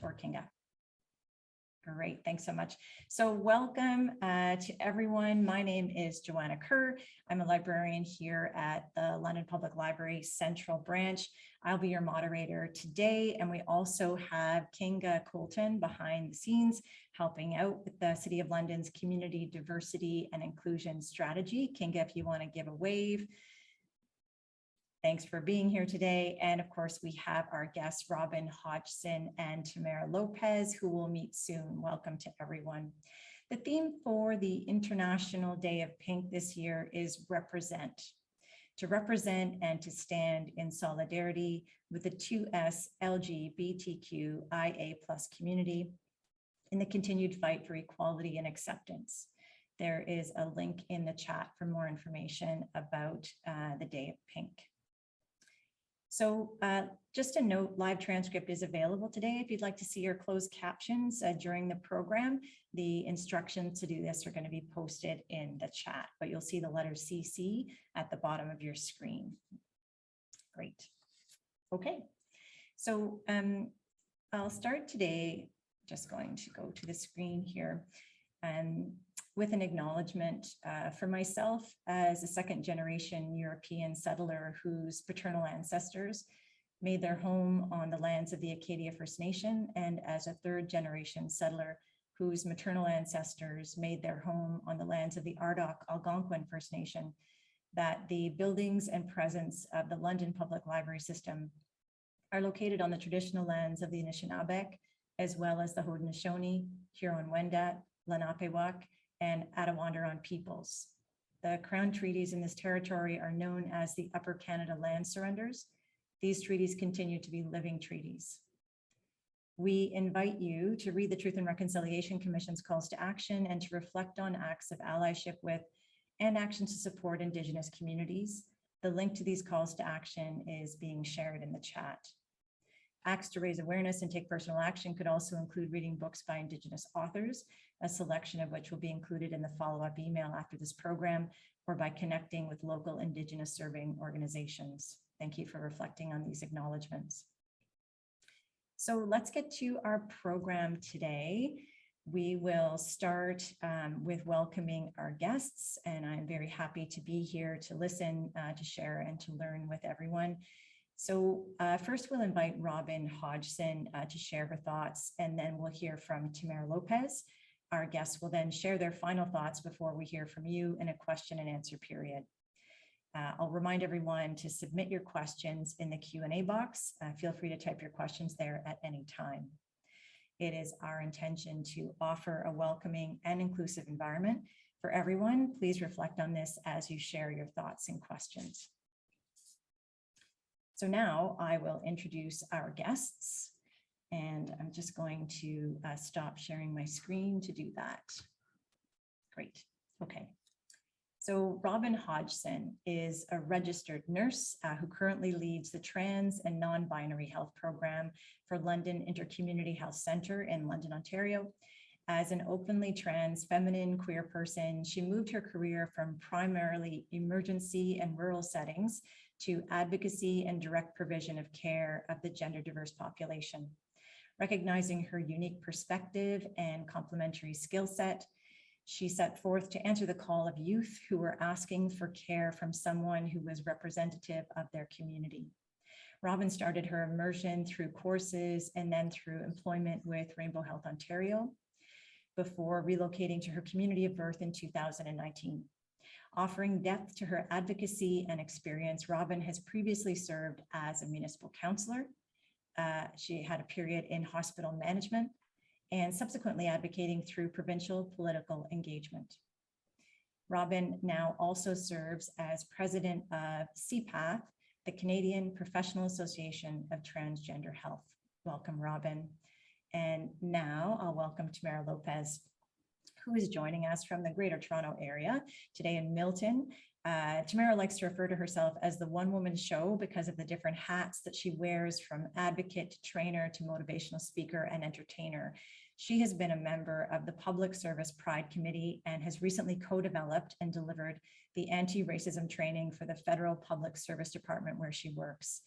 or Kinga. Great, thanks so much. So welcome to everyone. My name is Joanna Kerr. I'm a librarian here at the London Public Library Central Branch. I'll be your moderator today, and we also have Kinga Colton behind the scenes helping out with the City of London's Community Diversity and Inclusion Strategy. Kinga, if you want to give a wave. Thanks for being here today. And of course, we have our guests, Robyn Hodgson and Tamara Lopez, who will meet soon. Welcome to everyone. The theme for the International Day of Pink this year is represent. To represent and to stand in solidarity with the 2S LGBTQIA+ community in the continued fight for equality and acceptance. There is a link in the chat for more information about the Day of Pink. So just a note, live transcript is available today. If you'd like to see your closed captions during the program, the instructions to do this are going to be posted in the chat, but you'll see the letter CC at the bottom of your screen. Great. Okay, so I'll start today, just going to go to the screen here. With an acknowledgement for myself as a second-generation European settler whose paternal ancestors made their home on the lands of the Acadia First Nation, and as a third-generation settler whose maternal ancestors made their home on the lands of the Ardoch Algonquin First Nation, that the buildings and presence of the London Public Library System are located on the traditional lands of the Anishinaabe, as well as the Haudenosaunee, Huron-Wendat, Lenape-Wak, and Attawandaron peoples. The Crown treaties in this territory are known as the Upper Canada Land Surrenders. These treaties continue to be living treaties. We invite you to read the Truth and Reconciliation Commission's calls to action and to reflect on acts of allyship with and actions to support Indigenous communities. The link to these calls to action is being shared in the chat. Acts to raise awareness and take personal action could also include reading books by Indigenous authors, a selection of which will be included in the follow-up email after this program, or by connecting with local Indigenous serving organizations. Thank you for reflecting on these acknowledgements. So let's get to our program today. We will start with welcoming our guests, and I'm very happy to be here to listen, to share, and to learn with everyone. So first we'll invite Robyn Hodgson to share her thoughts, and then we'll hear from Tamara Lopez. Our guests will then share their final thoughts before we hear from you in a question and answer period. I'll remind everyone to submit your questions in the Q&A box. Feel free to type your questions there at any time. It is our intention to offer a welcoming and inclusive environment for everyone. Please reflect on this as you share your thoughts and questions. So now I will introduce our guests, and I'm just going to stop sharing my screen to do that. Great, okay. So Robyn Hodgson is a registered nurse who currently leads the Trans and Non-Binary Health Program for London Intercommunity Health Centre in London, Ontario. As an openly trans, feminine, queer person, she moved her career from primarily emergency and rural settings to advocacy and direct provision of care of the gender diverse population. Recognizing her unique perspective and complementary skill set, she set forth to answer the call of youth who were asking for care from someone who was representative of their community. Robyn started her immersion through courses and then through employment with Rainbow Health Ontario before relocating to her community of birth in 2019. Offering depth to her advocacy and experience, Robyn has previously served as a municipal councillor. She had a period in hospital management and subsequently advocating through provincial political engagement. Robyn now also serves as president of CPATH, the Canadian Professional Association of Transgender Health. Welcome, Robyn. And now I'll welcome Tamara Lopez, who is joining us from the Greater Toronto Area today in Milton. Tamara likes to refer to herself as the one-woman show because of the different hats that she wears, from advocate to trainer to motivational speaker and entertainer. She has been a member of the Public Service Pride Committee and has recently co-developed and delivered the anti-racism training for the Federal Public Service Department where she works.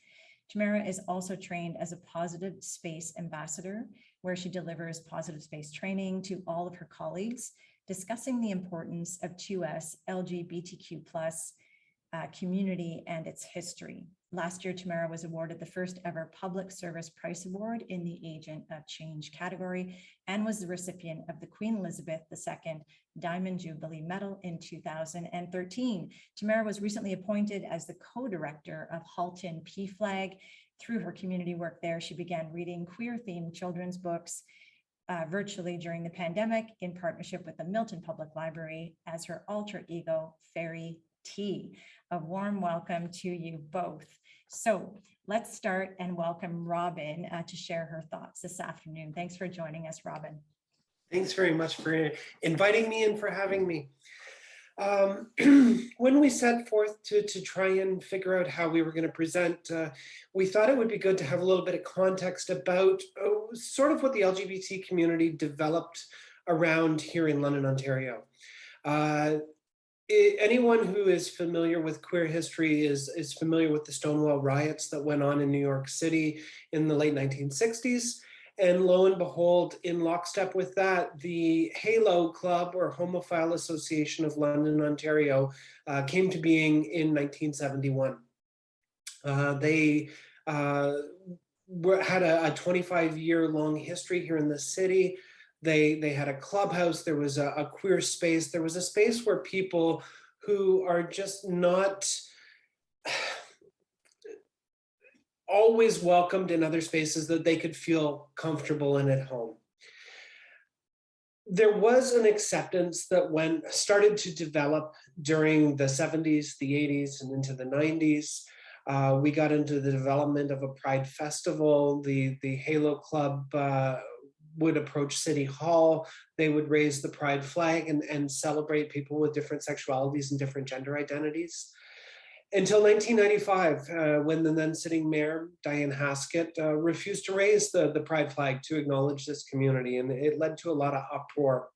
Tamara is also trained as a positive space ambassador, where she delivers positive space training to all of her colleagues, discussing the importance of 2S LGBTQ+ community and its history. Last year, Tamara was awarded the first ever Public Service Prize Award in the Agent of Change category and was the recipient of the Queen Elizabeth II Diamond Jubilee Medal in 2013. Tamara was recently appointed as the co-director of Halton PFLAG. Through her community work there, she began reading queer-themed children's books virtually during the pandemic in partnership with the Milton Public Library as her alter ego, Fairy T. A warm welcome to you both. So let's start and welcome Robyn to share her thoughts this afternoon. Thanks for joining us, Robyn. Thanks very much for inviting me and for having me. When we set forth to try and figure out how we were going to present, we thought it would be good to have a little bit of context about sort of what the LGBT community developed around here in London, Ontario. Anyone who is familiar with queer history is familiar with the Stonewall riots that went on in New York City in the late 1960s. And lo and behold, in lockstep with that, the HALO Club, or Homophile Association of London, Ontario, came to being in 1971. They had a 25-year-long history here in the city. They had a clubhouse, there was a queer space, there was a space where people who are just not always welcomed in other spaces that they could feel comfortable in at home. There was an acceptance that started to develop during the 70s, the 80s, and into the 90s. We got into the development of a Pride Festival. The HALO Club would approach City Hall. They would raise the Pride flag and celebrate people with different sexualities and different gender identities. Until 1995, when the then sitting mayor, Diane Haskett, refused to raise the Pride flag to acknowledge this community, and it led to a lot of uproar.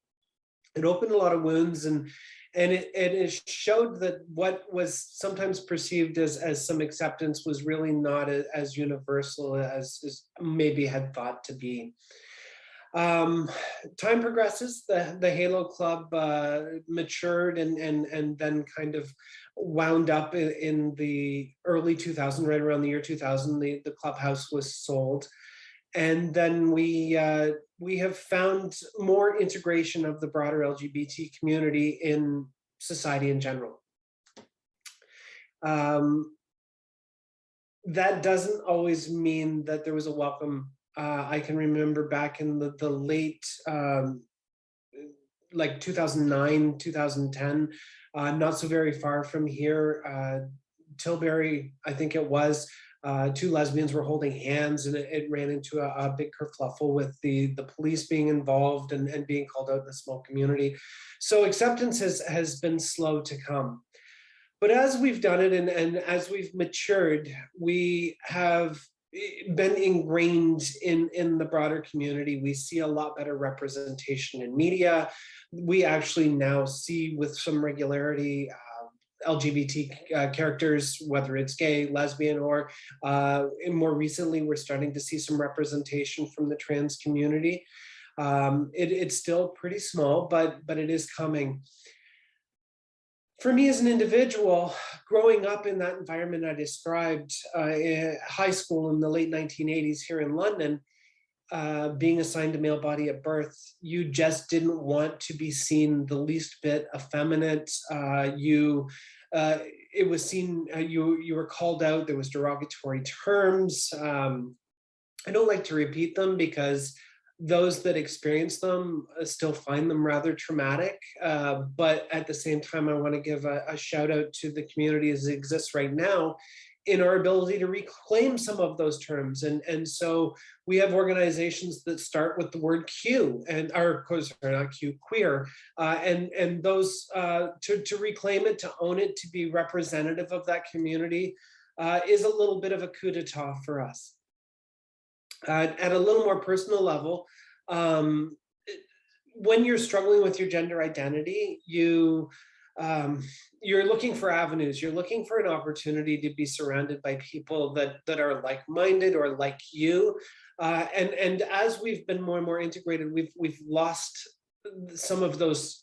It opened a lot of wounds, and it showed that what was sometimes perceived as some acceptance was really not as universal as maybe had thought to be. Time progresses, the HALO Club matured and then kind of wound up in the early 2000s, right around the year 2000, the clubhouse was sold. And then we have found more integration of the broader LGBT community in society in general. That doesn't always mean that there was a welcome. I can remember back in the late, like 2009, 2010, not so very far from here, Tilbury, I think it was, two lesbians were holding hands, and it ran into a big kerfluffle with the police being involved and being called out in the small community. So acceptance has been slow to come. But as we've done it and as we've matured, we have been ingrained in the broader community. We see a lot better representation in media. We actually now see with some regularity LGBT characters, whether it's gay, lesbian, or more recently, we're starting to see some representation from the trans community. It's still pretty small, but it is coming. For me as an individual, growing up in that environment I described, high school in the late 1980s here in London, being assigned a male body at birth, you just didn't want to be seen the least bit effeminate. It was seen, you were called out, there was derogatory terms. I don't like to repeat them because those that experience them still find them rather traumatic. But at the same time, I want to give a shout out to the community as it exists right now in our ability to reclaim some of those terms. And so we have organizations that start with the word Q, and of course, not Q, queer, and those to reclaim it, to own it, to be representative of that community is a little bit of a coup d'etat for us. At a little more personal level, when you're struggling with your gender identity, you you're looking for avenues. You're looking for an opportunity to be surrounded by people that are like-minded or like you. And as we've been more and more integrated, we've lost some of those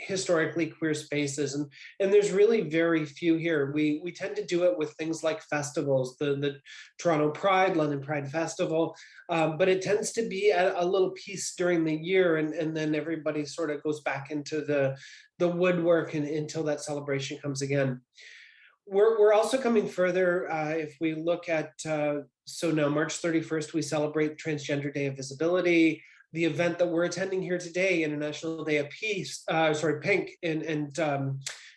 historically queer spaces, and there's really very few here. We tend to do it with things like festivals, the Toronto Pride, London Pride Festival, but it tends to be a little piece during the year, and then everybody sort of goes back into the woodwork until that celebration comes again. We're also coming further if we look at, so now March 31st, we celebrate Transgender Day of Visibility. The event that we're attending here today, International Day of Peace, Pink, and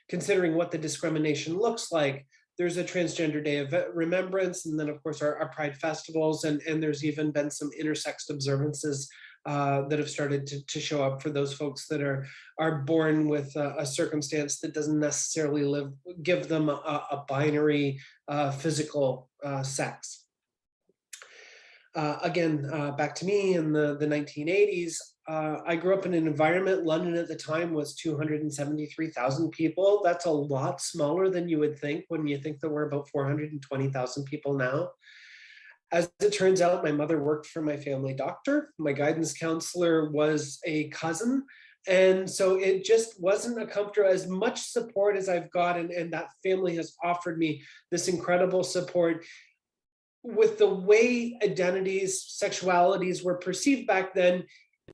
considering what the discrimination looks like, there's a Transgender Day of Remembrance, and then of course our Pride festivals, and there's even been some intersex observances that have started to show up for those folks that are born with a circumstance that doesn't necessarily give them a binary physical sex. Again, back to me in the 1980s, I grew up in an environment, London at the time was 273,000 people. That's a lot smaller than you would think when you think that we're about 420,000 people now. As it turns out, my mother worked for my family doctor. My guidance counselor was a cousin. And so it just wasn't a comfortable, as much support as I've got, and that family has offered me this incredible support. With the way identities, sexualities were perceived back then,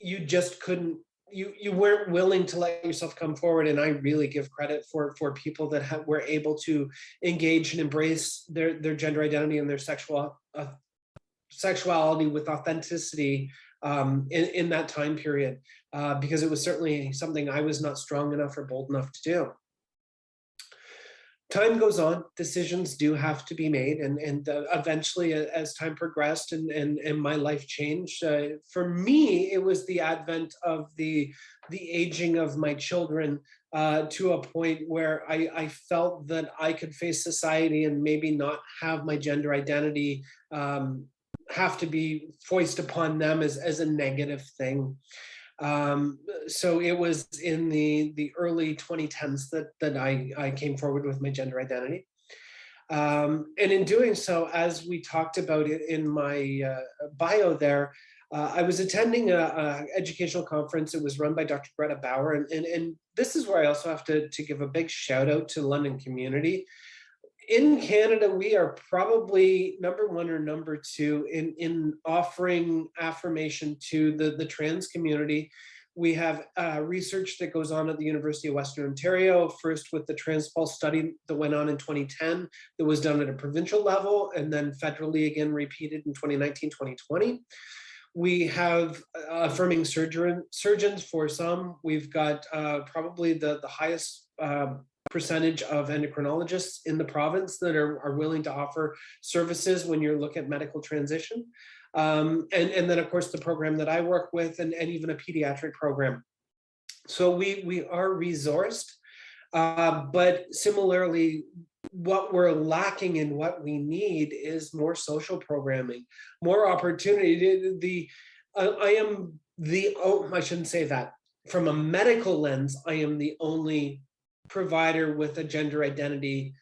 you just couldn't, you weren't willing to let yourself come forward. And I really give credit for people that were able to engage and embrace their gender identity and their sexuality with authenticity in that time period, because it was certainly something I was not strong enough or bold enough to do. Time goes on, decisions do have to be made, and eventually, as time progressed and my life changed, for me, it was the advent of the aging of my children to a point where I felt that I could face society and maybe not have my gender identity have to be foisted upon them as a negative thing. So it was in the early 2010s that I came forward with my gender identity. And in doing so, as we talked about it in my bio there, I was attending a educational conference. It was run by Dr. Greta Bauer. And this is where I also have to give a big shout out to London community. In Canada, we are probably number one or number two in offering affirmation to the trans community. We have research that goes on at the University of Western Ontario, first with the TransPulse study that went on in 2010, that was done at a provincial level, and then federally again repeated in 2019, 2020. We have affirming surgeons for some. We've got probably the highest percentage of endocrinologists in the province that are willing to offer services when you look at medical transition. And then of course the program that I work with, and even a pediatric program. So we are resourced, but similarly, what we're lacking and what we need is more social programming, more opportunity. I shouldn't say that. From a medical lens, I am the only provider with a gender identity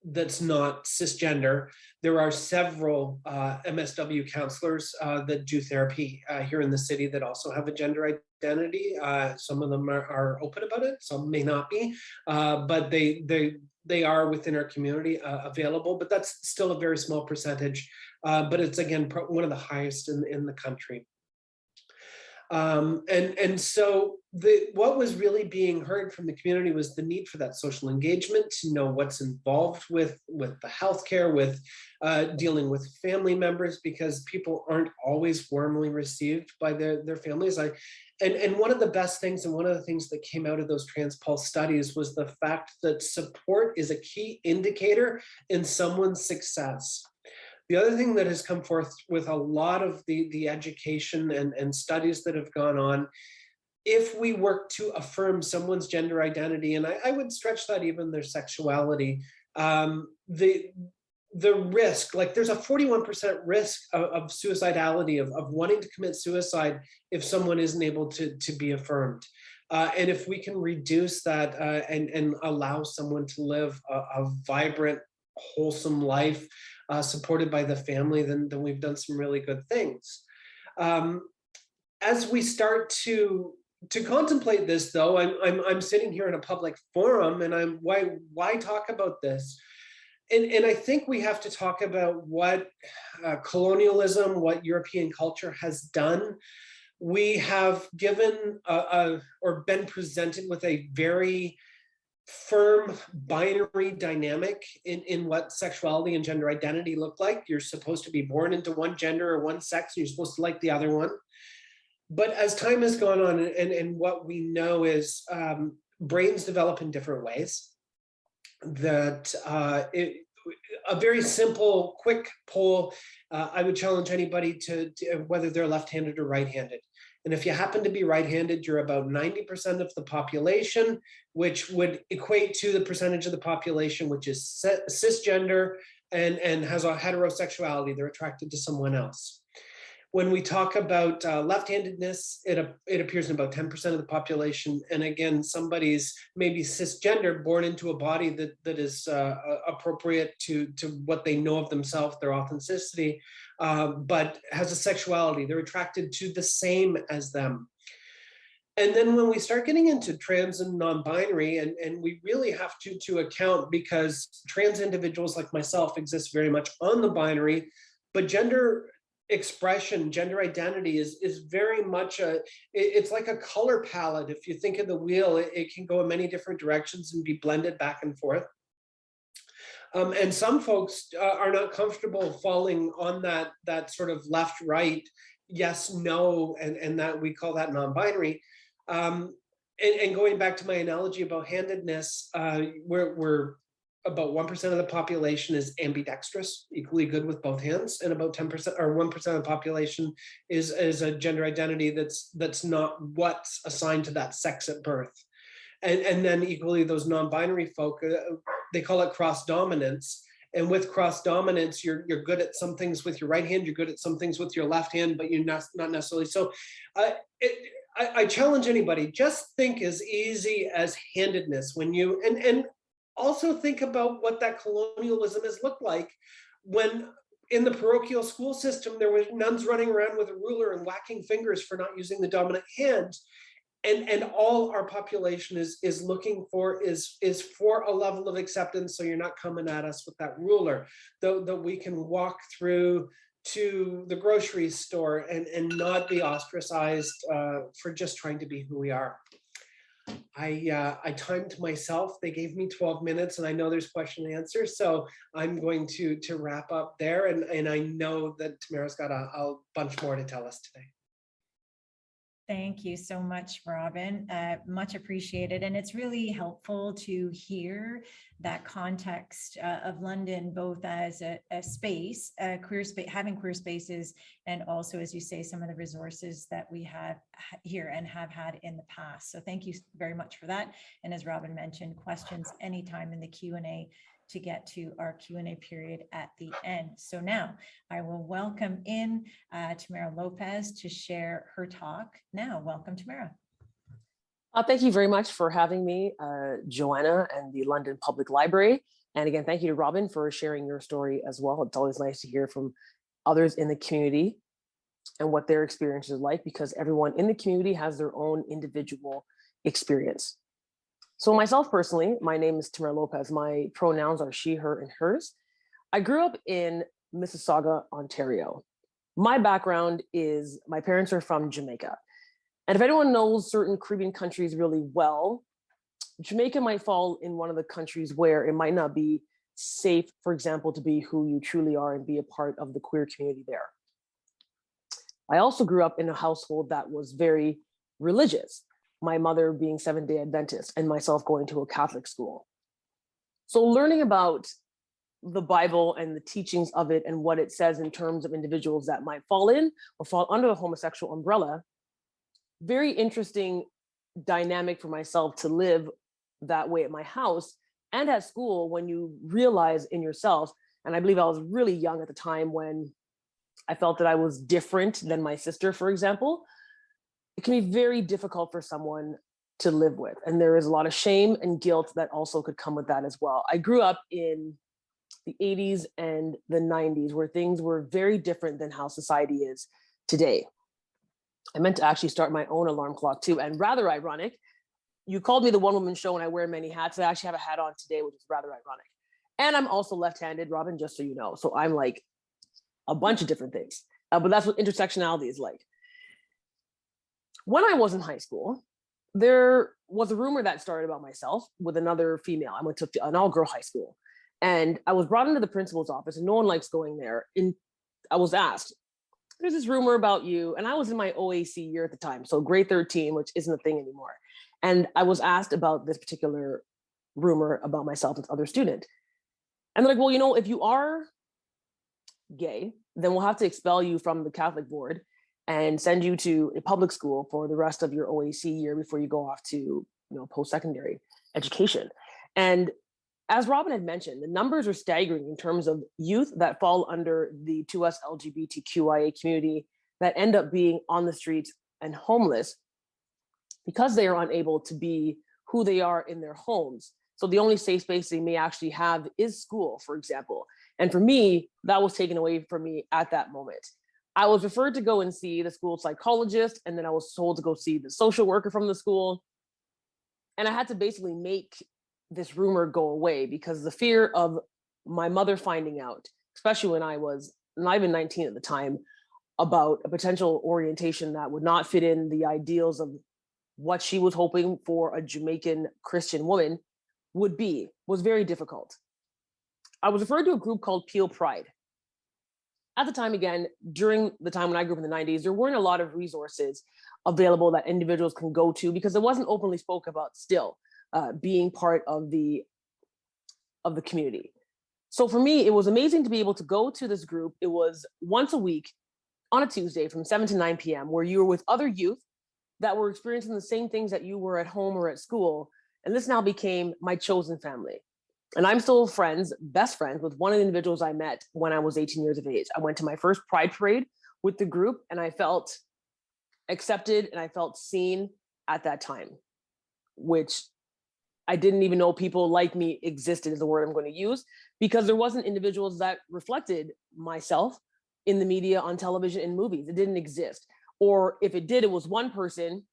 that's not cisgender. There are several MSW counselors that do therapy here in the city that also have a gender identity. Some of them are open about it, some may not be, but they are within our community available, but that's still a very small percentage. But it's again, one of the highest in the country. And so what was really being heard from the community was the need for that social engagement, to know what's involved with the healthcare, with dealing with family members, because people aren't always warmly received by their families. And one of the best things, and one of the things that came out of those TransPulse studies, was the fact that support is a key indicator in someone's success. The other thing that has come forth with a lot of the education and studies that have gone on, if we work to affirm someone's gender identity, and I would stretch that even their sexuality, the risk, like there's a 41% risk of suicidality, of wanting to commit suicide if someone isn't able to be affirmed. And if we can reduce that and allow someone to live a vibrant, wholesome life supported by the family, then we've done some really good things. As we start to contemplate this, though, I'm sitting here in a public forum, and why talk about this? And I think we have to talk about what colonialism, what European culture has done. We have given or been presented with a very firm binary dynamic in what sexuality and gender identity look like. You're supposed to be born into one gender or one sex, and you're supposed to like the other one. But as time has gone on, and what we know is brains develop in different ways. That a very simple, quick poll, I would challenge anybody to whether they're left-handed or right-handed. And if you happen to be right-handed, you're about 90% of the population, which would equate to the percentage of the population which is cisgender and has a heterosexuality. They're attracted to someone else. When we talk about left-handedness, it appears in about 10% of the population. And again, somebody's maybe cisgender, born into a body that is appropriate to what they know of themselves, their authenticity, but has a sexuality. They're attracted to the same as them. And then when we start getting into trans and non-binary, and we really have to account, because trans individuals like myself exist very much on the binary, but gender expression, gender identity is very much it's like a color palette. If you think of the wheel, it can go in many different directions and be blended back and forth. And some folks are not comfortable falling on that sort of left, right, yes, no, and that we call that non-binary. And going back to my analogy about handedness, we're about 1% of the population is ambidextrous, equally good with both hands, and about 10% or 1% of the population is a gender identity that's not what's assigned to that sex at birth. And then equally those non-binary folk, they call it cross dominance. And with cross dominance, you're good at some things with your right hand, you're good at some things with your left hand, but you're not necessarily. So I challenge anybody, just think as easy as handedness when you, and also think about what that colonialism has looked like when in the parochial school system, there were nuns running around with a ruler and whacking fingers for not using the dominant hand. And all our population is looking for is for a level of acceptance. So you're not coming at us with that ruler, though we can walk through to the grocery store and not be ostracized for just trying to be who we are. I timed myself. They gave me 12 minutes, and I know there's question and answer. So I'm going to wrap up there. And I know that Tamara's got a bunch more to tell us today. Thank you so much, Robyn. Much appreciated. And it's really helpful to hear that context of London, both as a space, queer space, having queer spaces, and also, as you say, some of the resources that we have here and have had in the past. So thank you very much for that. And as Robyn mentioned, questions anytime in the Q&A to get to our Q&A period at the end. So now I will welcome in Tamara Lopez to share her talk. Now, welcome, Tamara. Thank you very much for having me, Joanna and the London Public Library. And again, thank you to Robyn for sharing your story as well. It's always nice to hear from others in the community and what their experience is like, because everyone in the community has their own individual experience. So myself personally, my name is Tamara Lopez. My pronouns are she, her, and hers. I grew up in Mississauga, Ontario. My background is my parents are from Jamaica. And if anyone knows certain Caribbean countries really well, Jamaica might fall in one of the countries where it might not be safe, for example, to be who you truly are and be a part of the queer community there. I also grew up in a household that was very religious. My mother being Seventh-day Adventist and myself going to a Catholic school. So learning about the Bible and the teachings of it and what it says in terms of individuals that might fall in or fall under the homosexual umbrella, very interesting dynamic for myself to live that way at my house and at school, when you realize in yourself And I believe I was really young at the time when I felt that I was different than my sister, for example. It can be very difficult for someone to live with. And there is a lot of shame and guilt that also could come with that as well. I grew up in the 80s and the 90s where things were very different than how society is today. I meant to actually start my own alarm clock too. And rather ironic, you called me the one woman show and I wear many hats. I actually have a hat on today, which is rather ironic. And I'm also left-handed, Robyn, just so you know. So I'm like a bunch of different things. But that's what intersectionality is like. When I was in high school, there was a rumor that started about myself with another female. I went to an all-girl high school. And I was brought into the principal's office and no one likes going there. And I was asked, there's this rumor about you. And I was in my OAC year at the time. So grade 13, which isn't a thing anymore. And I was asked about this particular rumor about myself with other student. And they're like, well, you know, if you are gay, then we'll have to expel you from the Catholic board and send you to a public school for the rest of your OAC year before you go off to, you know, post-secondary education. And as Robyn had mentioned, the numbers are staggering in terms of youth that fall under the 2S LGBTQIA community that end up being on the streets and homeless because they are unable to be who they are in their homes. So the only safe space they may actually have is school, for example. And for me, that was taken away from me at that moment. I was referred to go and see the school psychologist, and then I was told to go see the social worker from the school. And I had to basically make this rumor go away because the fear of my mother finding out, especially when I was not even 19 at the time, about a potential orientation that would not fit in the ideals of what she was hoping for a Jamaican Christian woman was very difficult. I was referred to a group called Peel Pride. At the time, again, during the time when I grew up in the 90s, there weren't a lot of resources available that individuals can go to because it wasn't openly spoken about still being part of the community. So for me, it was amazing to be able to go to this group. It was once a week on a Tuesday from 7 to 9 p.m. where you were with other youth that were experiencing the same things that you were at home or at school. And this now became my chosen family. And I'm still best friends with one of the individuals I met when I was 18 years of age. I went to my first Pride Parade with the group and I felt accepted and I felt seen at that time, which I didn't even know people like me existed is the word I'm going to use, because there wasn't individuals that reflected myself in the media, on television, in movies. It didn't exist. Or if it did, it was one person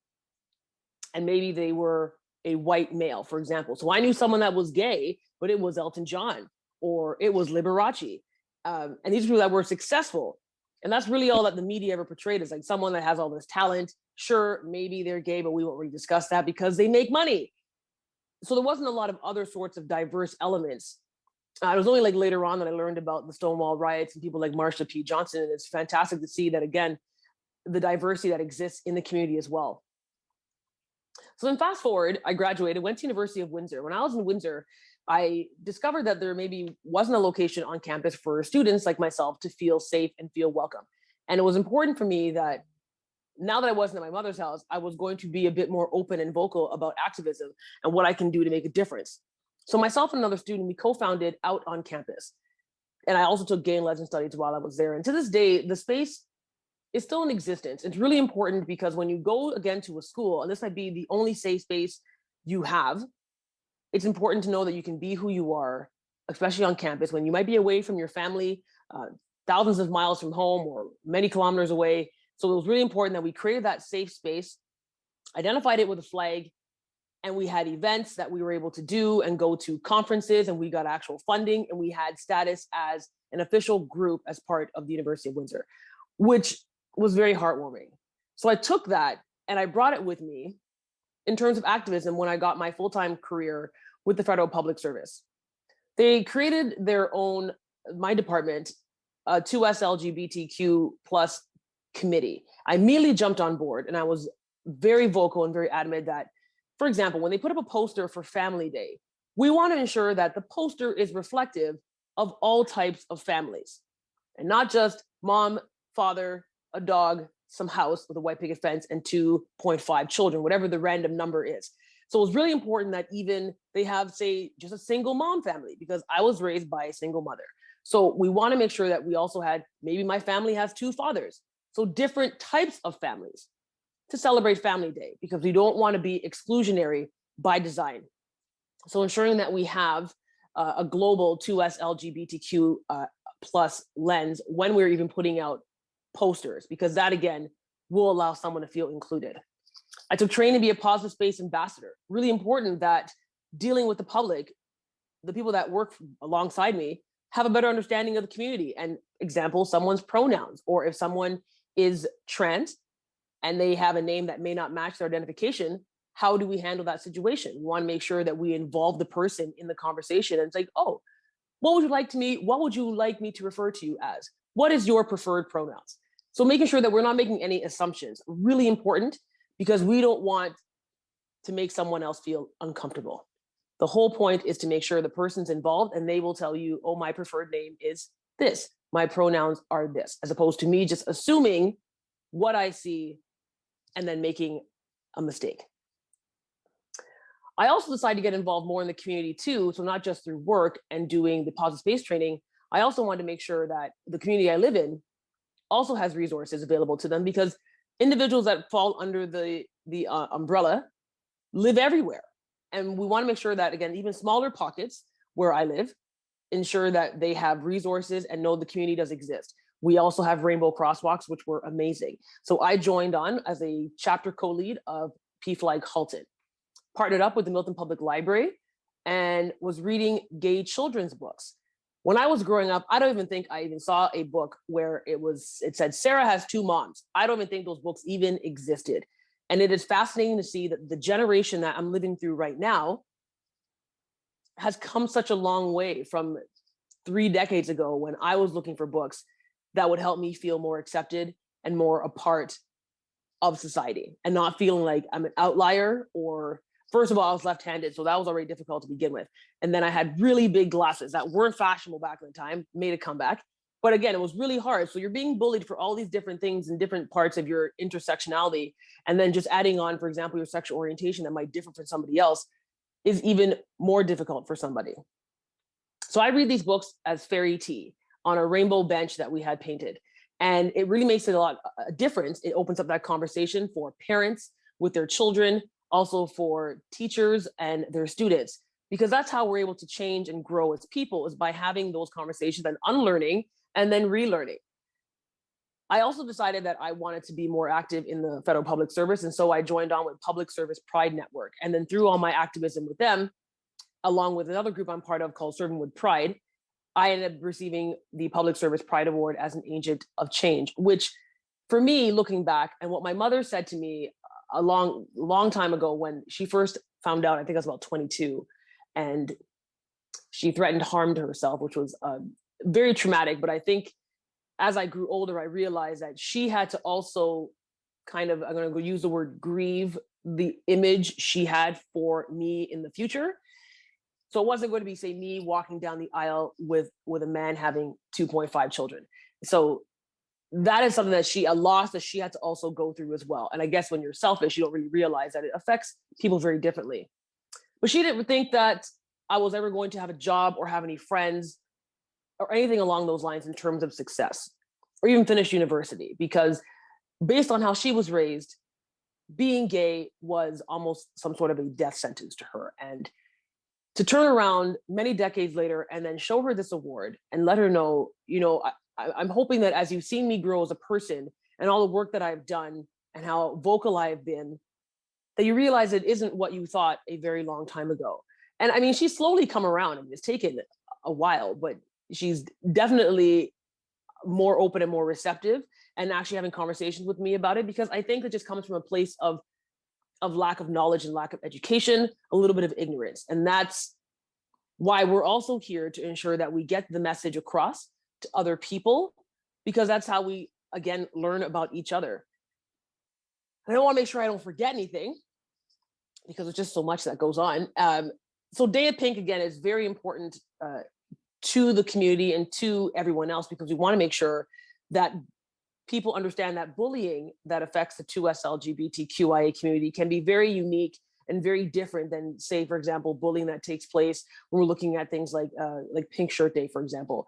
and maybe they were a white male, for example. So I knew someone that was gay, but it was Elton John or it was Liberace. And these people that were successful. And that's really all that the media ever portrayed as like someone that has all this talent. Sure, maybe they're gay, but we won't really discuss that because they make money. So there wasn't a lot of other sorts of diverse elements. It was only like later on that I learned about the Stonewall riots and people like Marsha P. Johnson. And it's fantastic to see that, again, the diversity that exists in the community as well. So then fast forward, I graduated, went to University of Windsor. When I was in Windsor, I discovered that there maybe wasn't a location on campus for students like myself to feel safe and feel welcome. And it was important for me that now that I wasn't at my mother's house, I was going to be a bit more open and vocal about activism and what I can do to make a difference. So myself and another student, we co-founded Out on Campus. And I also took gay and lesbian studies while I was there. And to this day, the space is still in existence. It's really important because when you go again to a school, and this might be the only safe space you have, it's important to know that you can be who you are, especially on campus, when you might be away from your family, thousands of miles from home or many kilometers away. So it was really important that we created that safe space, identified it with a flag, and we had events that we were able to do and go to conferences, and we got actual funding, and we had status as an official group as part of the University of Windsor, which was very heartwarming. So I took that and I brought it with me in terms of activism when I got my full-time career with the Federal Public Service. They created their own, my department, 2S LGBTQ plus committee. I immediately jumped on board and I was very vocal and very adamant that, for example, when they put up a poster for Family Day, we want to ensure that the poster is reflective of all types of families and not just mom, father, a dog, some house with a white picket fence and 2.5 children, whatever the random number is. So it was really important that even they have, say, just a single mom family, because I was raised by a single mother. So we want to make sure that we also had, maybe my family has 2 fathers. So different types of families to celebrate Family Day, because we don't want to be exclusionary by design. So ensuring that we have a global 2S LGBTQ plus lens when we're even putting out posters, because that again will allow someone to feel included. I took training to be a positive space ambassador. Really important that dealing with the public, the people that work alongside me, have a better understanding of the community. And example, someone's pronouns, or if someone is trans and they have a name that may not match their identification, how do we handle that situation? We want to make sure that we involve the person in the conversation. And it's like, oh, what would you like me to refer to you as? What is your preferred pronouns? So making sure that we're not making any assumptions, really important, because we don't want to make someone else feel uncomfortable. The whole point is to make sure the person's involved and they will tell you, oh, my preferred name is this. My pronouns are this, as opposed to me just assuming what I see and then making a mistake. I also decided to get involved more in the community too. So not just through work and doing the positive space training, I also wanted to make sure that the community I live in also has resources available to them, because individuals that fall under the umbrella live everywhere. And we want to make sure that, again, even smaller pockets where I live, ensure that they have resources and know the community does exist. We also have rainbow crosswalks, which were amazing. So I joined on as a chapter co-lead of PFLAG Halton, partnered up with the Milton Public Library, and was reading gay children's books. When I was growing up, I don't even think I even saw a book where it said Sarah has 2 moms. I don't even think those books even existed. And it is fascinating to see that the generation that I'm living through right now has come such a long way from 3 decades ago, when I was looking for books that would help me feel more accepted and more a part of society, and not feeling like I'm an outlier. Or first of all, I was left-handed, so that was already difficult to begin with. And then I had really big glasses that weren't fashionable back in the time, made a comeback. But again, it was really hard. So you're being bullied for all these different things in different parts of your intersectionality. And then just adding on, for example, your sexual orientation that might differ from somebody else is even more difficult for somebody. So I read these books as fairy tea on a rainbow bench that we had painted. And it really makes a difference. It opens up that conversation for parents with their children, also for teachers and their students, because that's how we're able to change and grow as people, is by having those conversations and unlearning and then relearning. I also decided that I wanted to be more active in the federal public service. And so I joined on with Public Service Pride Network. And then through all my activism with them, along with another group I'm part of called Serving with Pride, I ended up receiving the Public Service Pride Award as an agent of change, which for me, looking back, and what my mother said to me a long time ago when she first found out, I think I was about 22, and she threatened harm to herself, which was very traumatic. But I think as I grew older, I realized that she had to also kind of, I'm going to use the word, grieve the image she had for me in the future. So it wasn't going to be, say, me walking down the aisle with a man having 2.5 children. So that is something that a loss that she had to also go through as well. And I guess when you're selfish, you don't really realize that it affects people very differently. But she didn't think that I was ever going to have a job or have any friends or anything along those lines in terms of success, or even finish university, because based on how she was raised, being gay was almost some sort of a death sentence to her. And to turn around many decades later and then show her this award and let her know, I'm hoping that as you've seen me grow as a person and all the work that I've done and how vocal I've been, that you realize it isn't what you thought a very long time ago. And I mean, she's slowly come around. I mean, it's taken a while, but she's definitely more open and more receptive and actually having conversations with me about it, because I think it just comes from a place of lack of knowledge and lack of education, a little bit of ignorance. And that's why we're also here to ensure that we get the message across to other people, because that's how we, again, learn about each other. And I don't want to make sure I don't forget anything, because there's just so much that goes on. So Day of Pink, again, is very important to the community and to everyone else, because we want to make sure that people understand that bullying that affects the 2S LGBTQIA community can be very unique and very different than, say, for example, bullying that takes place when we're looking at things like Pink Shirt Day, for example.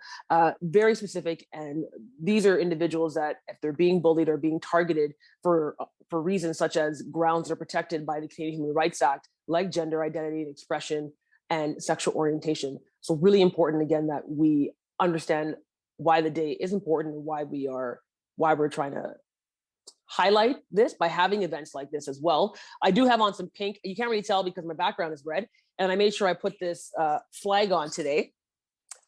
Very specific, and these are individuals that, if they're being bullied or being targeted for reasons such as grounds that are protected by the Canadian Human Rights Act, like gender identity and expression and sexual orientation. So really important, again, that we understand why the day is important and why we're trying to highlight this by having events like this as well. I do have on some pink. You can't really tell because my background is red, and I made sure I put this flag on today.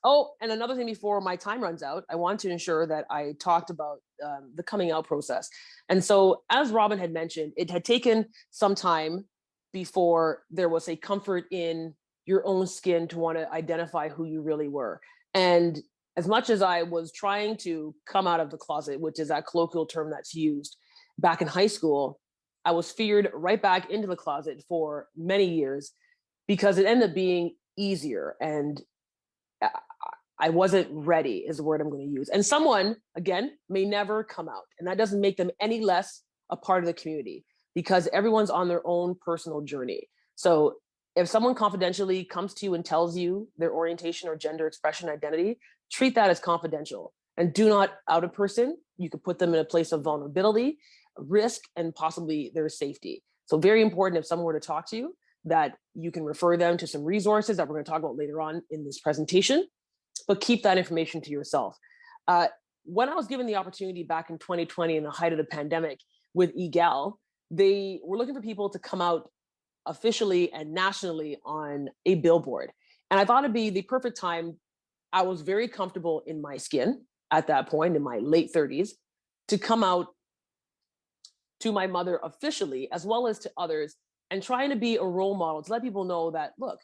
Oh, and another thing before my time runs out, I want to ensure that I talked about the coming out process. And so, as Robyn had mentioned, it had taken some time before there was a comfort in your own skin to want to identify who you really were. And as much as I was trying to come out of the closet, which is that colloquial term that's used back in high school, I was feared right back into the closet for many years because it ended up being easier, and I wasn't ready is the word I'm going to use. And someone, again, may never come out, and that doesn't make them any less a part of the community because everyone's on their own personal journey. So if someone confidentially comes to you and tells you their orientation or gender expression identity, treat that as confidential and do not out a person. You could put them in a place of vulnerability, risk, and possibly their safety. So very important if someone were to talk to you that you can refer them to some resources that we're going to talk about later on in this presentation, but keep that information to yourself. When I was given the opportunity back in 2020 in the height of the pandemic with EGAL, they were looking for people to come out officially and nationally on a billboard. And I thought it'd be the perfect time. I was very comfortable in my skin at that point in my late 30s to come out to my mother officially, as well as to others, and trying to be a role model to let people know that, look,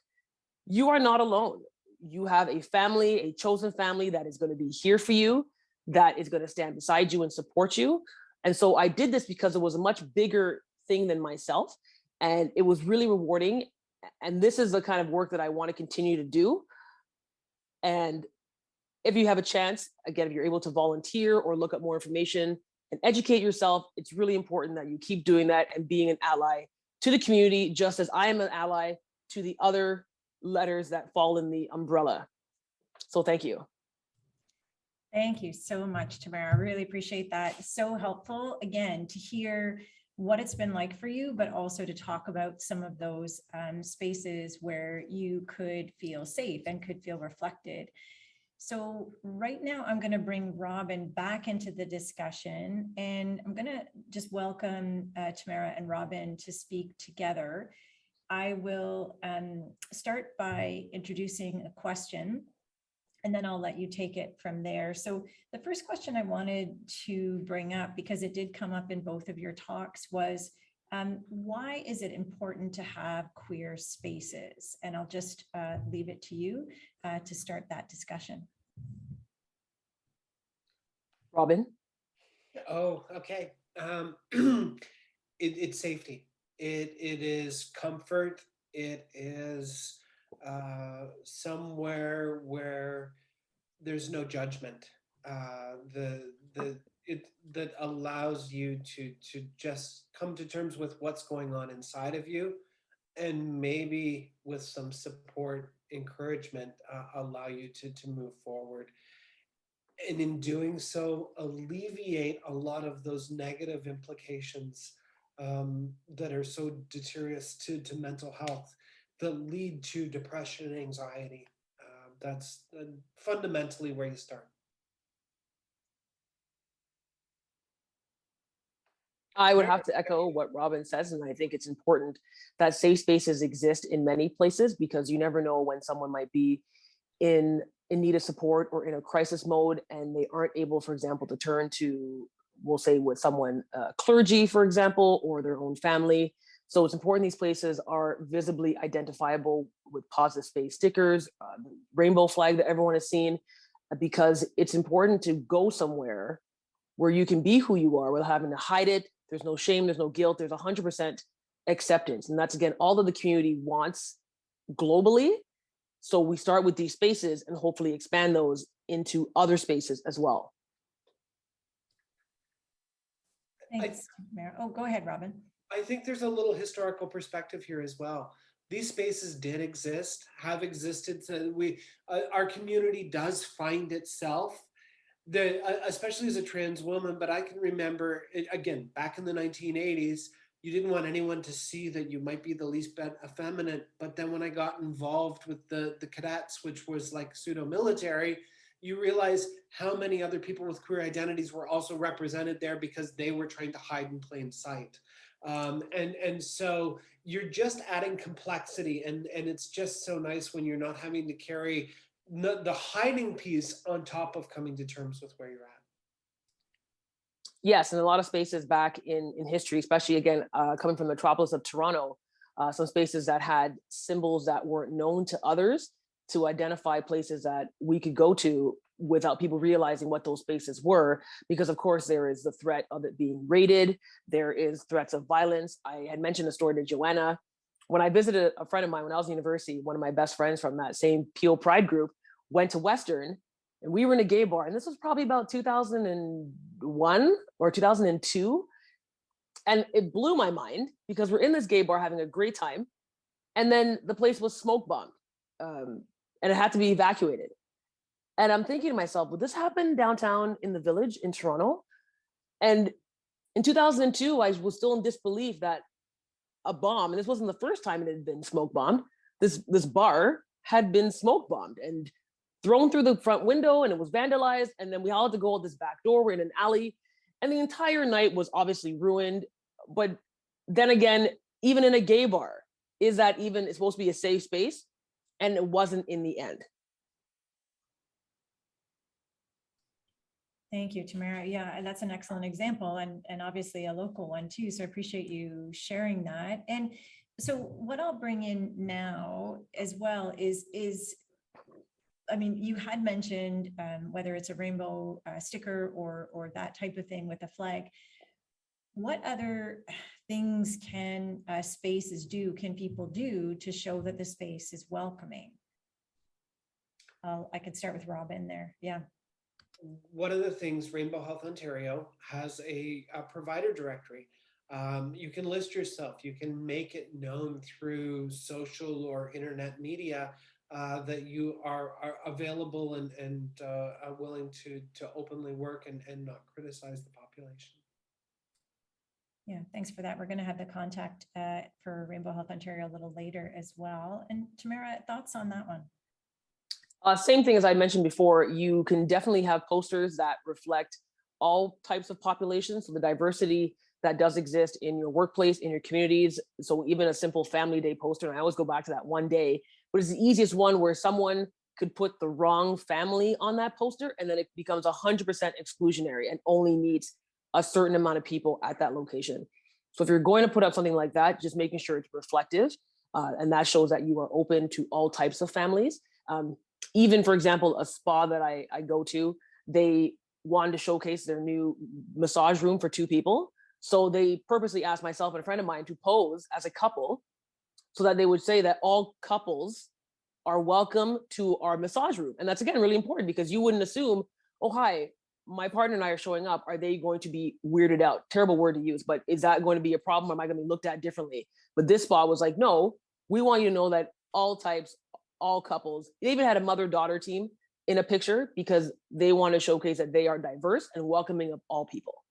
you are not alone. You have a family, a chosen family that is going to be here for you, that is going to stand beside you and support you. And so I did this because it was a much bigger thing than myself. And it was really rewarding. And this is the kind of work that I want to continue to do. And if you have a chance, again, if you're able to volunteer or look up more information and educate yourself, it's really important that you keep doing that and being an ally to the community, just as I am an ally to the other letters that fall in the umbrella. So thank you. Thank you so much, Tamara. I really appreciate that. So helpful, again, to hear what it's been like for you, but also to talk about some of those spaces where you could feel safe and could feel reflected. So right now I'm going to bring Robyn back into the discussion, and I'm going to just welcome Tamara and Robyn to speak together. I will start by introducing a question, and then I'll let you take it from there. So the first question I wanted to bring up, because it did come up in both of your talks, was why is it important to have queer spaces? And I'll just leave it to you to start that discussion. Robyn? Oh, okay. It's safety. It is comfort. It is somewhere where there's no judgment. That allows you to just come to terms with what's going on inside of you, and maybe with some support, encouragement, allow you to move forward. And in doing so, alleviate a lot of those negative implications that are so deleterious to mental health, that lead to depression and anxiety. That's fundamentally where you start. I would have to echo what Robyn says, and I think it's important that safe spaces exist in many places, because you never know when someone might be in need of support or in a crisis mode, and they aren't able, for example, to turn to, we'll say, with someone, clergy, for example, or their own family. So it's important these places are visibly identifiable with positive space stickers, the rainbow flag that everyone has seen, because it's important to go somewhere where you can be who you are without having to hide it. There's no shame, there's no guilt, there's 100% acceptance. And that's, again, all that the community wants globally. So we start with these spaces and hopefully expand those into other spaces as well. Thanks, Tamara. Oh, go ahead, Robyn. I think there's a little historical perspective here as well. These spaces did exist, have existed. So our community does find itself, especially as a trans woman. But I can remember it, again, back in the 1980s, you didn't want anyone to see that you might be the least bit effeminate. But then when I got involved with the cadets, which was like pseudo military, you realize how many other people with queer identities were also represented there because they were trying to hide in plain sight. And so you're just adding complexity, and it's just so nice when you're not having to carry the hiding piece on top of coming to terms with where you're at. Yes, and a lot of spaces back in history, especially again, coming from the metropolis of Toronto, some spaces that had symbols that weren't known to others to identify places that we could go to without people realizing what those spaces were, because of course there is the threat of it being raided, there is threats of violence. I had mentioned a story to Joanna. When I visited a friend of mine when I was in university, one of my best friends from that same Peel Pride group went to Western, and we were in a gay bar, and this was probably about 2001 or 2002. And it blew my mind because we're in this gay bar having a great time. And then the place was smoke bombed, and it had to be evacuated. And I'm thinking to myself, would this happen downtown in the Village in Toronto? And in 2002, I was still in disbelief that a bomb, and this wasn't the first time it had been smoke bombed, this bar had been smoke bombed and thrown through the front window, and it was vandalized. And then we all had to go out this back door. We're in an alley, and the entire night was obviously ruined. But then again, even in a gay bar, is that even supposed to be a safe space? And it wasn't in the end. Thank you, Tamara. Yeah, that's an excellent example, and obviously a local one too. So I appreciate you sharing that. And so what I'll bring in now as well is I mean, you had mentioned whether it's a rainbow sticker or that type of thing with a flag. What other things can spaces do, can people do to show that the space is welcoming? I could start with Robyn there. Yeah. One of the things, Rainbow Health Ontario has a provider directory. You can list yourself, you can make it known through social or internet media that you are available and willing to openly work and not criticize the population. Yeah, thanks for that. We're going to have the contact for Rainbow Health Ontario a little later as well. And Tamara, thoughts on that one? Same thing as I mentioned before, you can definitely have posters that reflect all types of populations, so the diversity that does exist in your workplace, in your communities. So even a simple family day poster, and I always go back to that one day, but it's the easiest one where someone could put the wrong family on that poster, and then it becomes 100% exclusionary and only meets a certain amount of people at that location. So if you're going to put up something like that, just making sure it's reflective, and that shows that you are open to all types of families. Even, for example, a spa that I go to, they wanted to showcase their new massage room for 2 people. So they purposely asked myself and a friend of mine to pose as a couple so that they would say that all couples are welcome to our massage room. And that's, again, really important because you wouldn't assume, oh, hi, my partner and I are showing up. Are they going to be weirded out? Terrible word to use, but is that going to be a problem? Am I going to be looked at differently? But this spa was like, no, we want you to know that all types, all couples. They even had a mother-daughter team in a picture because they want to showcase that they are diverse and welcoming of all people.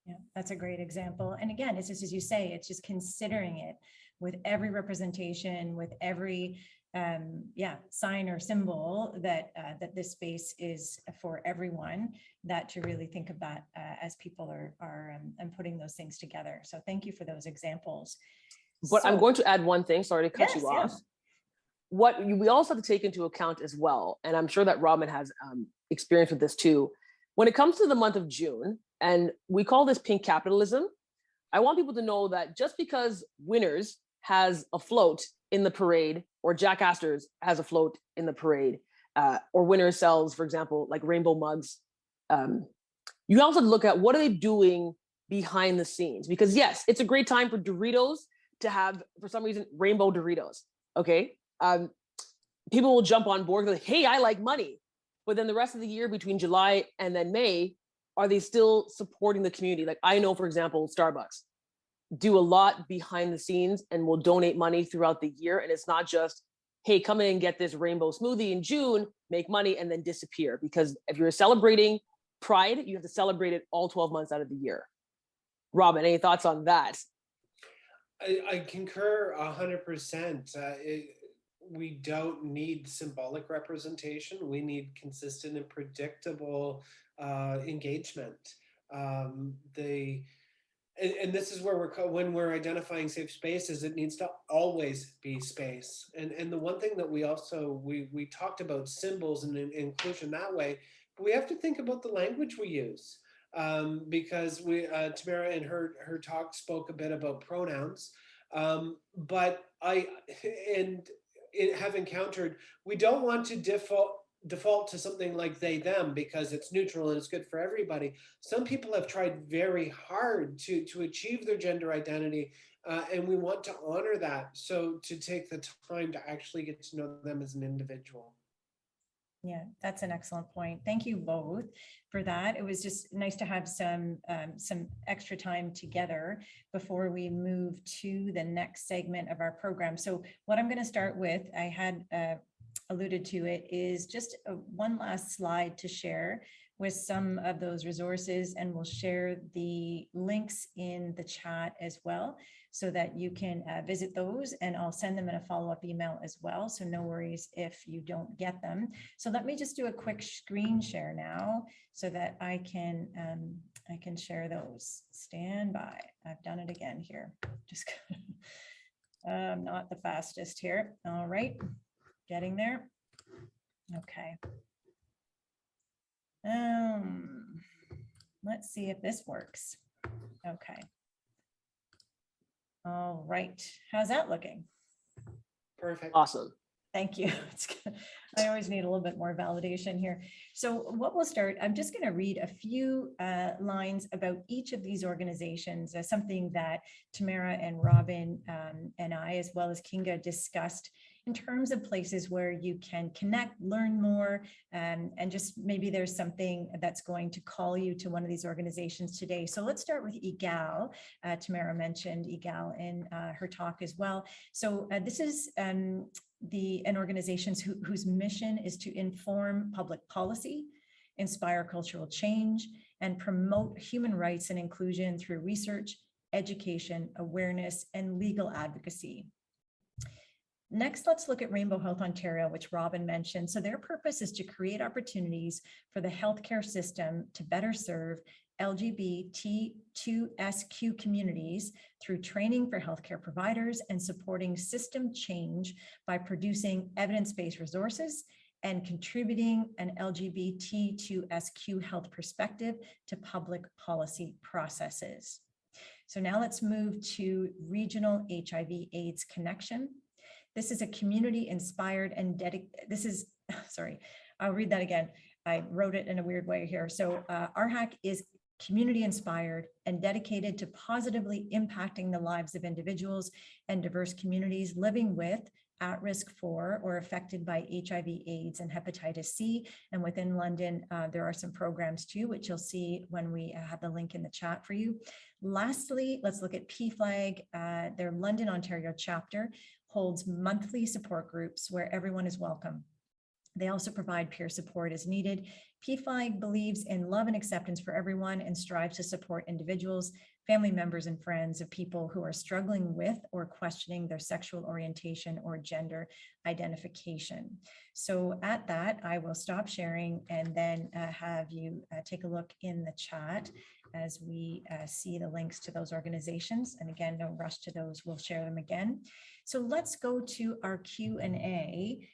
Yeah, that's a great example. And again, it's just as you say, it's just considering it with every representation, with every sign or symbol that that this space is for everyone, that to really think of that as people are and putting those things together. So thank you for those examples. But I'm going to add one thing, sorry to cut you off. Yeah. What we also have to take into account as well, and I'm sure that Robyn has experience with this too, when it comes to the month of June, and we call this pink capitalism, I want people to know that just because Winners has a float in the parade, or Jack Astor's has a float in the parade, or Winners sells, for example, like rainbow mugs, you also have to look at what are they doing behind the scenes. Because yes, it's a great time for Doritos to have, for some reason, rainbow Doritos, okay? People will jump on board like, hey, I like money. But then the rest of the year between July and then May, are they still supporting the community? Like I know, for example, Starbucks, do a lot behind the scenes and will donate money throughout the year. And it's not just, hey, come in and get this rainbow smoothie in June, make money, and then disappear. Because if you're celebrating Pride, you have to celebrate it all 12 months out of the year. Robyn, any thoughts on that? I concur 100%. We don't need symbolic representation. We need consistent and predictable engagement. And this is where when we're identifying safe spaces, it needs to always be space. And the one thing that we talked about symbols and inclusion that way, but we have to think about the language we use. Because Tamara in her talk spoke a bit about pronouns, but have encountered, we don't want to default to something like they, them, because it's neutral and it's good for everybody. Some people have tried very hard to achieve their gender identity, and we want to honor that. So to take the time to actually get to know them as an individual. Yeah, that's an excellent point. Thank you both for that. It was just nice to have some extra time together before we move to the next segment of our program. So what I'm going to start with, I had alluded to it, is just one last slide to share with some of those resources, and we'll share the links in the chat as well, so that you can visit those, and I'll send them in a follow-up email as well. So no worries if you don't get them. So let me just do a quick screen share now so that I can share those. Stand by. I've done it again here. Just not the fastest here. All right, getting there. Okay. Let's see if this works. Okay. All right. How's that looking? Perfect. Awesome. Thank you. I always need a little bit more validation here. So what we'll start, I'm just going to read a few lines about each of these organizations, something that Tamara and Robyn and I, as well as Kinga, discussed in terms of places where you can connect, learn more, and just maybe there's something that's going to call you to one of these organizations today. So let's start with EGAL. Tamara mentioned EGAL in her talk as well. So this is an organization whose mission is to inform public policy, inspire cultural change, and promote human rights and inclusion through research, education, awareness, and legal advocacy. Next, let's look at Rainbow Health Ontario, which Robyn mentioned. So their purpose is to create opportunities for the healthcare system to better serve LGBTQ2SQ communities through training for healthcare providers and supporting system change by producing evidence-based resources and contributing an LGBTQ2SQ health perspective to public policy processes. So now let's move to Regional HIV/AIDS Connection. This is a community-inspired and I'll read that again. I wrote it in a weird way here. So RHAC is community-inspired and dedicated to positively impacting the lives of individuals and diverse communities living with, at risk for, or affected by HIV/AIDS and hepatitis C. And within London, there are some programs too, which you'll see when we have the link in the chat for you. Lastly, let's look at PFLAG. Their London, Ontario chapter holds monthly support groups where everyone is welcome. They also provide peer support as needed. PFLAG believes in love and acceptance for everyone and strives to support individuals, family members, and friends of people who are struggling with or questioning their sexual orientation or gender identification. So at that, I will stop sharing and then have you take a look in the chat as we see the links to those organizations. And again, no rush to those, we'll share them again. So let's go to our Q&A.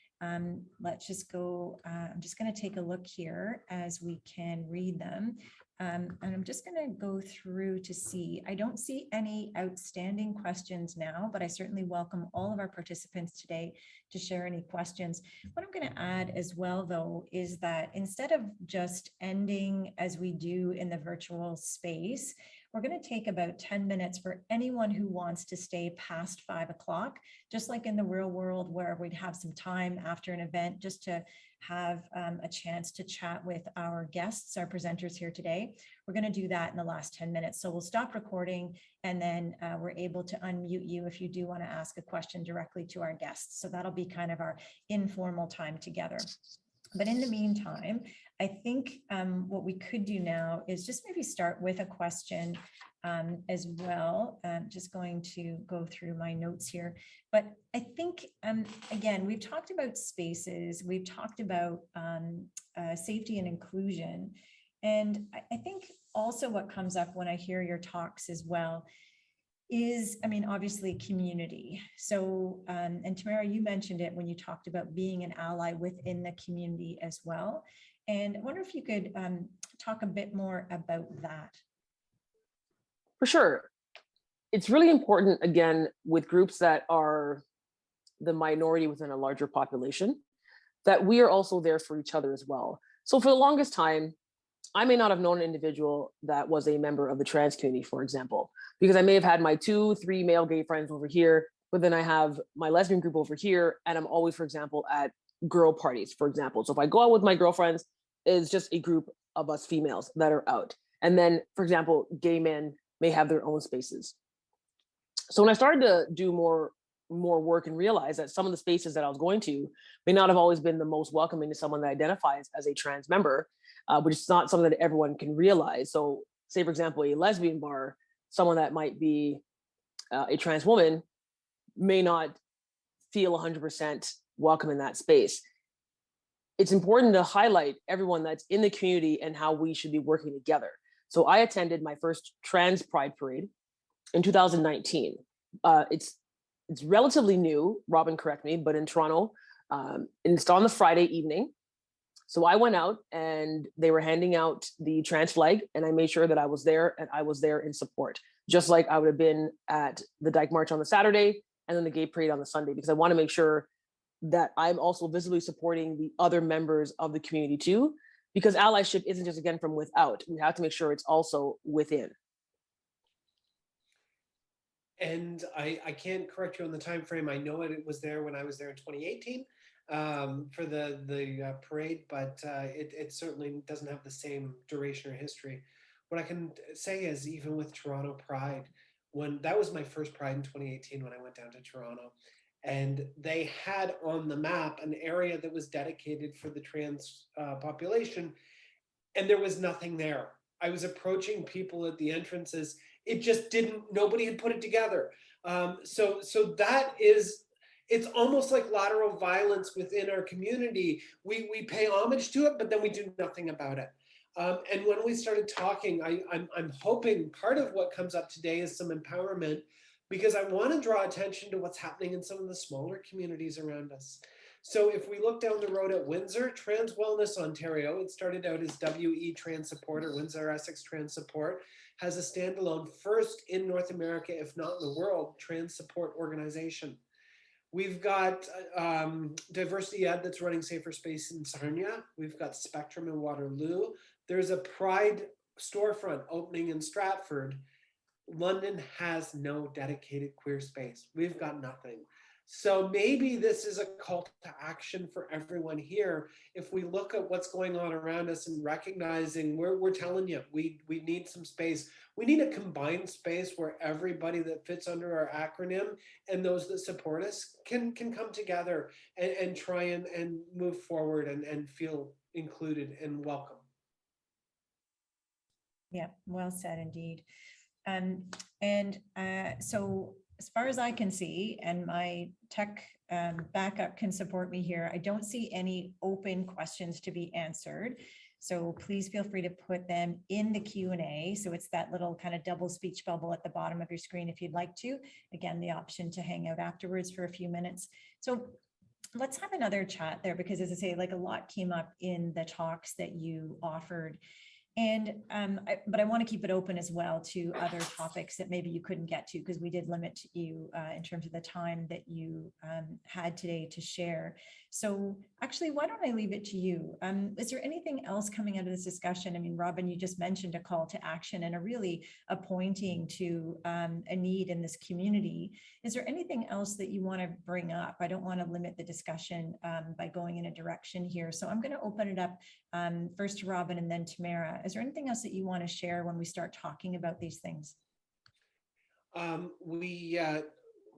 Let's just go, I'm just going to take a look here as we can read them. And I'm just going to go through to see, I don't see any outstanding questions now, but I certainly welcome all of our participants today to share any questions. What I'm going to add as well, though, is that instead of just ending as we do in the virtual space, We're going to take about 10 minutes for anyone who wants to stay past 5 o'clock, just like in the real world where we'd have some time after an event just to have a chance to chat with our guests, our presenters here today. We're going to do that in the last 10 minutes. So we'll stop recording, and then we're able to unmute you if you do want to ask a question directly to our guests. So that'll be kind of our informal time together. But in the meantime, I think what we could do now is just maybe start with a question as well. I'm just going to go through my notes here. But I think, again, we've talked about spaces, we've talked about safety and inclusion. And I think also what comes up when I hear your talks as well is, I mean, obviously community. So, and Tamara, you mentioned it when you talked about being an ally within the community as well. And I wonder if you could talk a bit more about that. For sure. It's really important, again, with groups that are the minority within a larger population, that we are also there for each other as well. So for the longest time, I may not have known an individual that was a member of the trans community, for example, because I may have had my 2-3 male gay friends over here, but then I have my lesbian group over here, and I'm always, for example, at girl parties, for example. So if I go out with my girlfriends, it's just a group of us females that are out. And then, for example, gay men may have their own spaces. So when I started to do more work and realize that some of the spaces that I was going to may not have always been the most welcoming to someone that identifies as a trans member, which is not something that everyone can realize. So say, for example, a lesbian bar, someone that might be a trans woman may not feel 100% welcome in that space. It's important to highlight everyone that's in the community and how we should be working together. So I attended my first trans pride parade in 2019. It's relatively new, Robyn, correct me, but in Toronto, and it's on the Friday evening. So I went out and they were handing out the trans flag, and I made sure that I was there, and I was there in support, just like I would have been at the Dyke March on the Saturday and then the gay parade on the Sunday, because I want to make sure that I'm also visibly supporting the other members of the community too, because allyship isn't just, again, from without. We have to make sure it's also within. And I can't correct you on the time frame. I know it was there when I was there in 2018 for the parade, but it certainly doesn't have the same duration or history. What I can say is, even with Toronto Pride, when that was my first Pride in 2018 when I went down to Toronto, and they had on the map an area that was dedicated for the trans population, and there was nothing there. I was approaching people at the entrances. It just didn't, nobody had put it together. So that is, it's almost like lateral violence within our community. We pay homage to it, but then we do nothing about it. And when we started talking, I'm hoping part of what comes up today is some empowerment, because I want to draw attention to what's happening in some of the smaller communities around us. So if we look down the road at Windsor, Trans Wellness Ontario, it started out as WE Trans Support, or Windsor Essex Trans Support, has a standalone, first in North America, if not in the world, trans support organization. We've got Diversity Ed that's running Safer Space in Sarnia. We've got Spectrum in Waterloo. There's a Pride storefront opening in Stratford. London has no dedicated queer space. We've got nothing. So maybe this is a call to action for everyone here. If we look at what's going on around us and recognizing, we're telling you, we need some space. We need a combined space where everybody that fits under our acronym and those that support us can come together and try and move forward and feel included and welcome. Yeah, well said indeed. So as far as I can see, and my tech backup can support me here, I don't see any open questions to be answered. So please feel free to put them in the Q&A. So it's that little kind of double speech bubble at the bottom of your screen if you'd like to. Again, the option to hang out afterwards for a few minutes. So let's have another chat there, because as I say, like, a lot came up in the talks that you offered. But I want to keep it open as well to other topics that maybe you couldn't get to, because we did limit you in terms of the time that you had today to share. So actually, why don't I leave it to you? Is there anything else coming out of this discussion? I mean, Robyn, you just mentioned a call to action and a pointing to a need in this community. Is there anything else that you want to bring up? I don't want to limit the discussion by going in a direction here. So I'm going to open it up first to Robyn and then Tamara. Is there anything else that you want to share when we start talking about these things?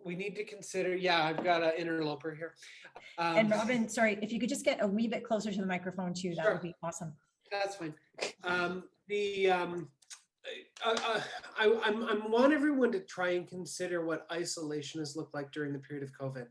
We need to consider, I've got an interloper here. And Robyn, sorry, if you could just get a wee bit closer to the microphone too, that would be awesome. That's fine. I want everyone to try and consider what isolation has looked like during the period of COVID.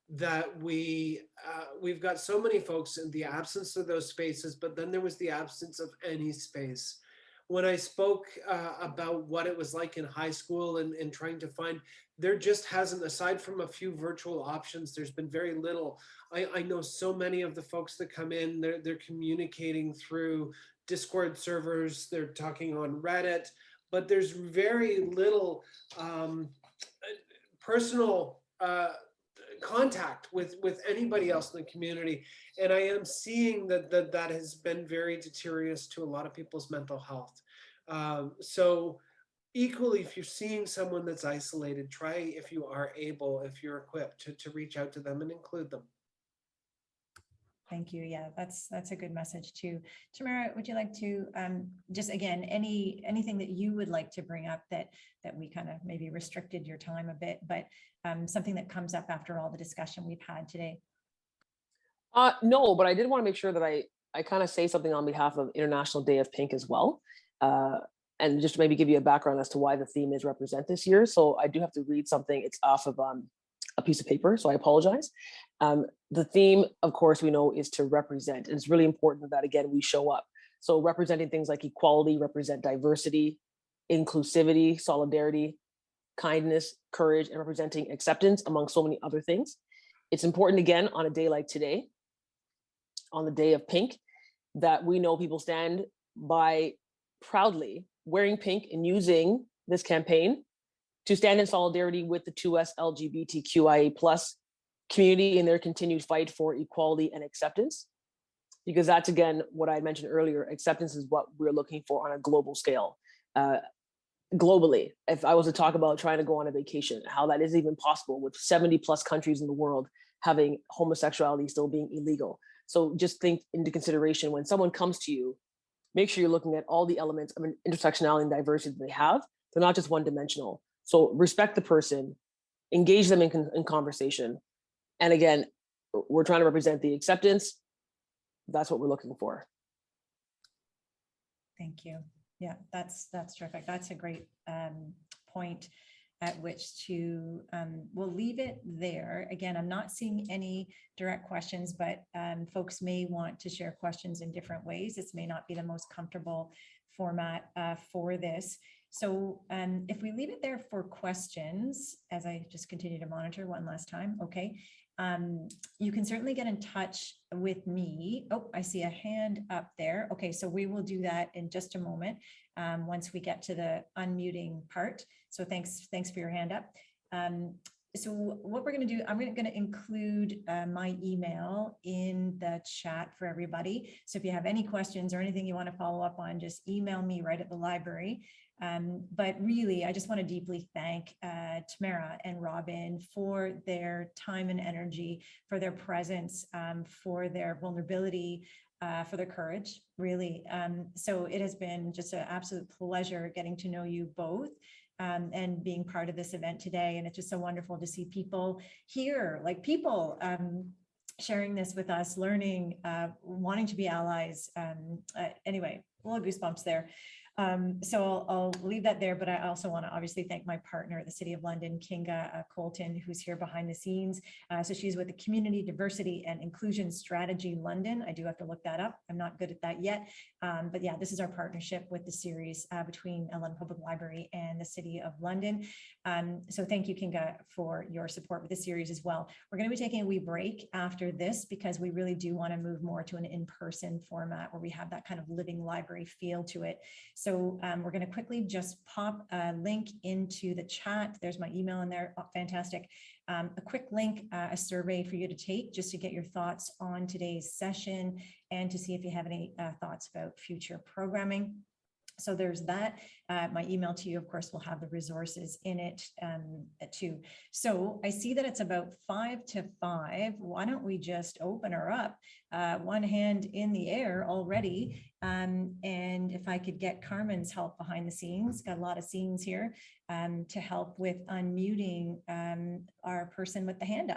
That we've got so many folks in the absence of those spaces, but then there was the absence of any space. When I spoke about what it was like in high school and trying to find, there just hasn't, aside from a few virtual options, there's been very little. I know so many of the folks that come in, they're communicating through Discord servers, they're talking on Reddit, but there's very little personal contact with anybody else in the community. And I am seeing that has been very deteriorous to a lot of people's mental health. So equally, if you're seeing someone that's isolated, try, if you are able, if you're equipped, to reach out to them and include them. Thank you. Yeah, that's a good message too. Tamara, would you like to just again, anything that you would like to bring up that we kind of maybe restricted your time a bit, but something that comes up after all the discussion we've had today? No, but I did want to make sure that I kind of say something on behalf of International Day of Pink as well. And just to maybe give you a background as to why the theme is represent this year. So I do have to read something. It's off of a piece of paper, so I apologize. The theme, of course, we know is to represent. And it's really important that, again, we show up. So representing things like equality, represent diversity, inclusivity, solidarity, kindness, courage, and representing acceptance, among so many other things. It's important, again, on a day like today, on the Day of Pink, that we know people stand by proudly wearing pink and using this campaign to stand in solidarity with the 2S LGBTQIA+ community in their continued fight for equality and acceptance. Because that's, again, what I mentioned earlier, acceptance is what we're looking for on a global scale. Globally, if I was to talk about trying to go on a vacation, how that is even possible with 70+ countries in the world having homosexuality still being illegal. So just think into consideration when someone comes to you, make sure you're looking at all the elements of an intersectionality and diversity that they have. They're not just one-dimensional. So respect the person, engage them in conversation. And again, we're trying to represent the acceptance. That's what we're looking for. Thank you. Yeah, that's terrific. That's a great point at which to, we'll leave it there. Again, I'm not seeing any direct questions, but folks may want to share questions in different ways. This may not be the most comfortable format for this. So if we leave it there for questions, as I just continue to monitor one last time, okay. You can certainly get in touch with me. Oh, I see a hand up there. Okay, so we will do that in just a moment once we get to the unmuting part. So thanks for your hand up. So what we're going to do, I'm going to include my email in the chat for everybody. So if you have any questions or anything you want to follow up on, just email me right at the library. But really, I just want to deeply thank Tamara and Robyn for their time and energy, for their presence, for their vulnerability, for their courage, really. So it has been just an absolute pleasure getting to know you both and being part of this event today. And it's just so wonderful to see people here, like people sharing this with us, learning, wanting to be allies. Anyway, a little goosebumps there. So I'll leave that there, but I also want to obviously thank my partner at the City of London, Kinga Colton, who's here behind the scenes. So she's with the Community Diversity and Inclusion Strategy London. I do have to look that up. I'm not good at that yet. But yeah, this is our partnership with the series between London Public Library and the City of London. So thank you, Kinga, for your support with the series as well. We're going to be taking a wee break after this because we really do want to move more to an in-person format where we have that kind of living library feel to it. So we're going to quickly just pop a link into the chat. There's my email in there. Oh, fantastic. A quick link, a survey for you to take just to get your thoughts on today's session and to see if you have any thoughts about future programming. So there's that. My email to you, of course, will have the resources in it too. So I see that it's about 5 to 5. Why don't we just open her up? One hand in the air already. And if I could get Carmen's help behind the scenes, got a lot of scenes here to help with unmuting our person with the hand up.